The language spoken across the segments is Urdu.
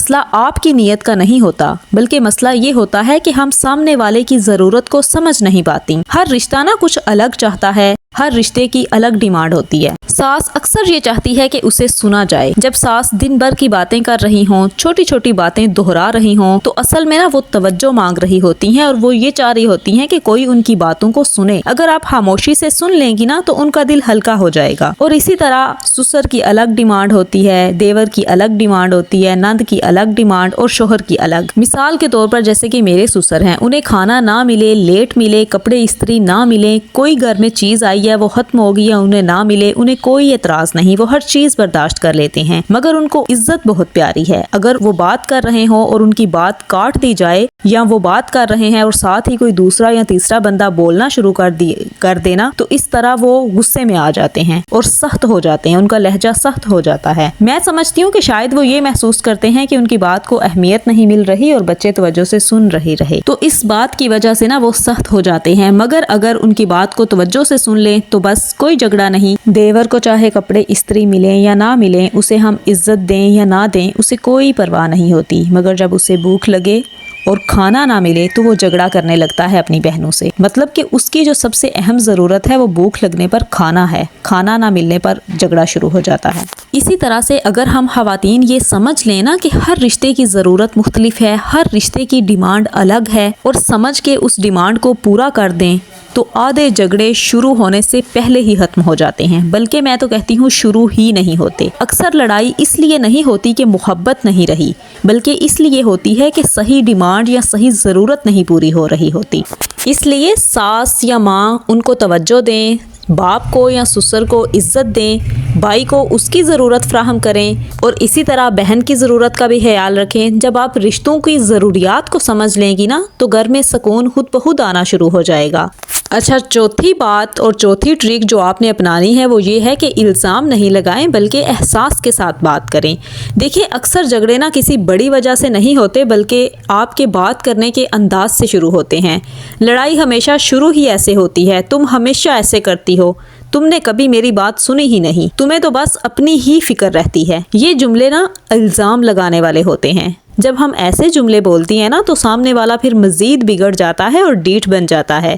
مسئلہ آپ کی نیت کا نہیں ہوتا، بلکہ مسئلہ یہ ہوتا ہے کہ ہم سامنے والے کی ضرورت کو سمجھ نہیں پاتی۔ ہر رشتہ نا کچھ الگ چاہتا ہے، ہر رشتے کی الگ ڈیمانڈ ہوتی ہے۔ ساس اکثر یہ چاہتی ہے کہ اسے سنا جائے۔ جب ساس دن بھر کی باتیں کر رہی ہوں، چھوٹی چھوٹی باتیں دہرا رہی ہوں، تو اصل میں نا وہ توجہ مانگ رہی ہوتی ہیں اور وہ یہ چاہ رہی ہوتی ہیں کہ کوئی ان کی باتوں کو سنے۔ اگر آپ خاموشی سے سن لیں گی نا تو ان کا دل ہلکا ہو جائے گا۔ اور اسی طرح سسر کی الگ ڈیمانڈ ہوتی ہے، دیور کی الگ ڈیمانڈ ہوتی ہے، نند کی الگ ڈیمانڈ اور شوہر کی الگ۔ مثال کے طور پر جیسے کہ میرے سسر ہیں، انہیں کھانا نہ ملے، لیٹ ملے، کپڑے استری نہ ملے، کوئی گھر میں چیز آئی ہے وہ ختم ہو گئی ہے انہیں نہ ملے، انہیں کوئی اعتراض نہیں، وہ ہر چیز برداشت کر لیتے ہیں، مگر ان کو عزت بہت پیاری ہے۔ اگر وہ بات کر رہے ہوں اور ان کی بات کاٹ دی جائے، یا وہ بات کر رہے ہیں اور ساتھ ہی کوئی دوسرا یا تیسرا بندہ بولنا شروع کر دینا، تو اس طرح وہ غصے میں آ جاتے ہیں اور سخت ہو جاتے ہیں، ان کا لہجہ سخت ہو جاتا ہے۔ میں سمجھتی ہوں کہ شاید وہ یہ محسوس کرتے ہیں کہ ان کی بات کو اہمیت نہیں مل رہی اور بچے توجہ سے سن رہے، تو اس بات کی وجہ سے نا وہ سخت ہو جاتے ہیں۔ مگر اگر ان کی بات کو توجہ سے سن لیں تو بس کوئی جھگڑا نہیں۔ دیور کو چاہے کپڑے استری ملیں یا نہ ملیں، اسے ہم عزت دیں یا نہ دیں، اسے کوئی پرواہ نہیں ہوتی، مگر جب اسے بھوک لگے اور کھانا نہ ملے تو وہ جھگڑا کرنے لگتا ہے اپنی بہنوں سے۔ مطلب کہ اس کی جو سب سے اہم ضرورت ہے وہ بھوک لگنے پر کھانا ہے، کھانا نہ ملنے پر جھگڑا شروع ہو جاتا ہے۔ اسی طرح سے اگر ہم خواتین یہ سمجھ لیں نا کہ ہر رشتے کی ضرورت مختلف ہے، ہر رشتے کی ڈیمانڈ الگ ہے، اور سمجھ کے اس ڈیمانڈ کو پورا کر دیں، تو آدھے جھگڑے شروع ہونے سے پہلے ہی ختم ہو جاتے ہیں، بلکہ میں تو کہتی ہوں شروع ہی نہیں ہوتے۔ اکثر لڑائی اس لیے نہیں ہوتی کہ محبت نہیں رہی، بلکہ اس لیے ہوتی ہے کہ صحیح ڈیمانڈ یا صحیح ضرورت نہیں پوری ہو رہی ہوتی۔ اس لیے ساس یا ماں ان کو توجہ دیں، باپ کو یا سسر کو عزت دیں، بھائی کو اس کی ضرورت فراہم کریں، اور اسی طرح بہن کی ضرورت کا بھی خیال رکھیں۔ جب آپ رشتوں کی ضروریات کو سمجھ لیں گی نا تو گھر میں سکون خود بخود آنا شروع ہو جائے گا۔ اچھا، چوتھی بات اور چوتھی ٹرک جو آپ نے اپنانی ہے وہ یہ ہے کہ الزام نہیں لگائیں بلکہ احساس کے ساتھ بات کریں۔ دیکھیں، اکثر جھگڑے نا کسی بڑی وجہ سے نہیں ہوتے بلکہ آپ کے بات کرنے کے انداز سے شروع ہوتے ہیں۔ لڑائی ہمیشہ شروع ہی ایسے ہوتی ہے، تم ہمیشہ ایسے کرتی ہو، تم نے کبھی میری بات سنی ہی نہیں، تمہیں تو بس اپنی ہی فکر رہتی ہے۔ یہ جملے نا الزام لگانے والے ہوتے ہیں۔ جب ہم ایسے جملے بولتی ہیں نا تو سامنے والا پھر مزید بگڑ جاتا ہے اور ڈیٹھ بن جاتا ہے۔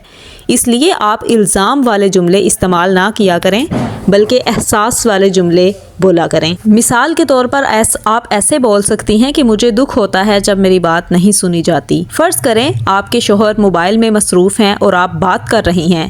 اس لیے آپ الزام والے جملے استعمال نہ کیا کریں بلکہ احساس والے جملے بولا کریں۔ مثال کے طور پر آپ ایسے بول سکتی ہیں کہ مجھے دکھ ہوتا ہے جب میری بات نہیں سنی جاتی۔ فرض کریں آپ کے شوہر موبائل میں مصروف ہیں اور آپ بات کر رہی ہیں،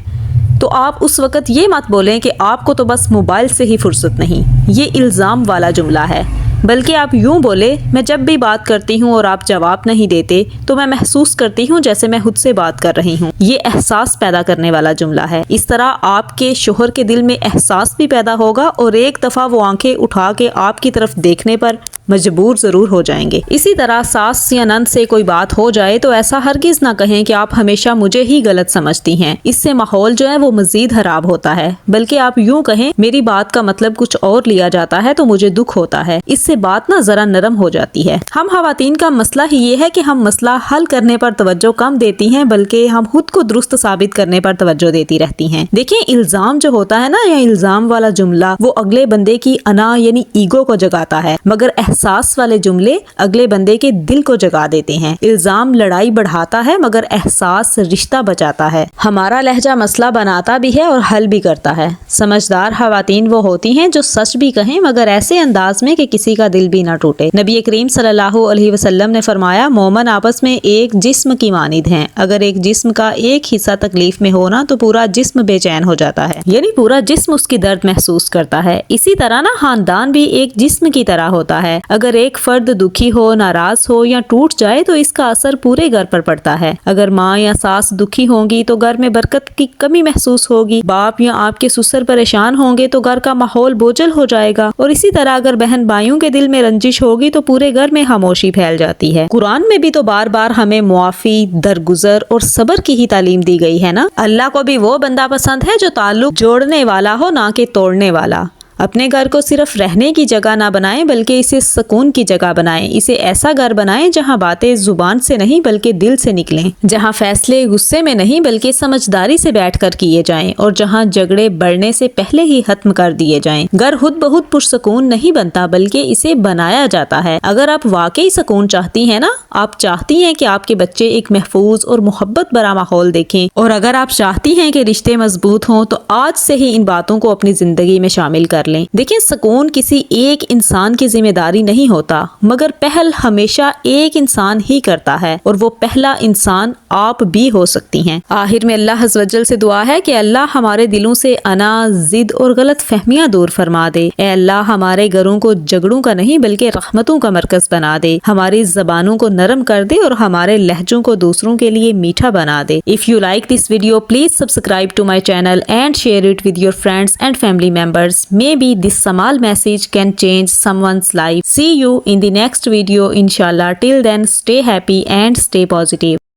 تو آپ اس وقت یہ مت بولیں کہ آپ کو تو بس موبائل سے ہی فرصت نہیں۔ یہ الزام والا جملہ ہے، بلکہ آپ یوں بولے، میں جب بھی بات کرتی ہوں اور آپ جواب نہیں دیتے تو میں محسوس کرتی ہوں جیسے میں خود سے بات کر رہی ہوں۔ یہ احساس پیدا کرنے والا جملہ ہے۔ اس طرح آپ کے شوہر کے دل میں احساس بھی پیدا ہوگا اور ایک دفعہ وہ آنکھیں اٹھا کے آپ کی طرف دیکھنے پر مجبور ضرور ہو جائیں گے۔ اسی طرح ساس یا نند سے کوئی بات ہو جائے تو ایسا ہرگز نہ کہیں کہ آپ ہمیشہ مجھے ہی غلط سمجھتی ہیں، اس سے ماحول جو ہے وہ مزید خراب ہوتا ہے، بلکہ آپ یوں کہیں، میری بات کا مطلب کچھ اور لیا جاتا ہے تو مجھے دکھ ہوتا ہے۔ اس سے بات نہ ذرا نرم ہو جاتی ہے۔ ہم خواتین کا مسئلہ ہی یہ ہے کہ ہم مسئلہ حل کرنے پر توجہ کم دیتی ہیں بلکہ ہم خود کو درست ثابت کرنے پر توجہ دیتی رہتی ہیں۔ دیکھیں، الزام جو ہوتا ہے نا، یا الزام والا جملہ، وہ اگلے بندے کی انا یعنی ایگو کو جگاتا ہے، مگر احساس والے جملے اگلے بندے کے دل کو جگا دیتے ہیں۔ الزام لڑائی بڑھاتا ہے مگر احساس رشتہ بچاتا ہے۔ ہمارا لہجہ مسئلہ بناتا بھی ہے اور حل بھی کرتا ہے۔ سمجھدار خواتین وہ ہوتی ہیں جو سچ بھی کہیں مگر ایسے انداز میں کہ کسی کا دل بھی نہ ٹوٹے۔ نبی کریم صلی اللہ علیہ وسلم نے فرمایا، مومن آپس میں ایک جسم کی مانند ہیں، اگر ایک جسم کا ایک حصہ تکلیف میں ہونا تو پورا جسم بے چین ہو جاتا ہے، یعنی پورا جسم اس کی درد محسوس کرتا ہے۔ اسی طرح نا خاندان بھی ایک جسم کی طرح ہوتا ہے، اگر ایک فرد دکھی ہو، ناراض ہو یا ٹوٹ جائے تو اس کا اثر پورے گھر پر پڑتا ہے۔ اگر ماں یا ساس دکھی ہوں گی تو گھر میں برکت کی کمی محسوس ہوگی، باپ یا آپ کے سسر پریشان ہوں گے تو گھر کا ماحول بوجھل ہو جائے گا، اور اسی طرح اگر بہن بھائیوں کے دل میں رنجش ہوگی تو پورے گھر میں خاموشی پھیل جاتی ہے۔ قرآن میں بھی تو بار بار ہمیں معافی، درگزر اور صبر کی ہی تعلیم دی گئی ہے نا۔ اللہ کو بھی وہ بندہ پسند ہے جو تعلق جوڑنے والا ہو، نہ کہ توڑنے والا۔ اپنے گھر کو صرف رہنے کی جگہ نہ بنائیں بلکہ اسے سکون کی جگہ بنائیں. اسے ایسا گھر بنائیں جہاں باتیں زبان سے نہیں بلکہ دل سے نکلیں, جہاں فیصلے غصے میں نہیں بلکہ سمجھداری سے بیٹھ کر کیے جائیں, اور جہاں جھگڑے بڑھنے سے پہلے ہی ختم کر دیے جائیں. گھر خود بہت پرسکون نہیں بنتا بلکہ اسے بنایا جاتا ہے. اگر آپ واقعی سکون چاہتی ہیں نا, آپ چاہتی ہیں کہ آپ کے بچے ایک محفوظ اور محبت بھرا ماحول دیکھیں, اور اگر آپ چاہتی ہیں کہ رشتے مضبوط ہوں, تو آج سے ہی ان باتوں کو اپنی زندگی میں شامل کر لیں. دیکھیں, سکون کسی ایک انسان کی ذمہ داری نہیں ہوتا, مگر پہل ہمیشہ ایک انسان ہی کرتا ہے, اور وہ پہلا انسان آپ بھی ہو سکتی ہیں. آخر میں اللہ عز و جل سے دعا ہے کہ اللہ ہمارے دلوں سے انا, ضد اور غلط فہمیاں دور فرما دے. اے اللہ, ہمارے گھروں کو جھگڑوں کا نہیں بلکہ رحمتوں کا مرکز بنا دے. ہماری زبانوں کو نرم کر دے اور ہمارے لہجوں کو دوسروں کے لیے میٹھا بنا دے. If you like this video, please subscribe to my channel and share it with your friends and family members. Maybe this small message can change someone's life. See you in the next video, inshallah. Till then, stay happy and stay positive.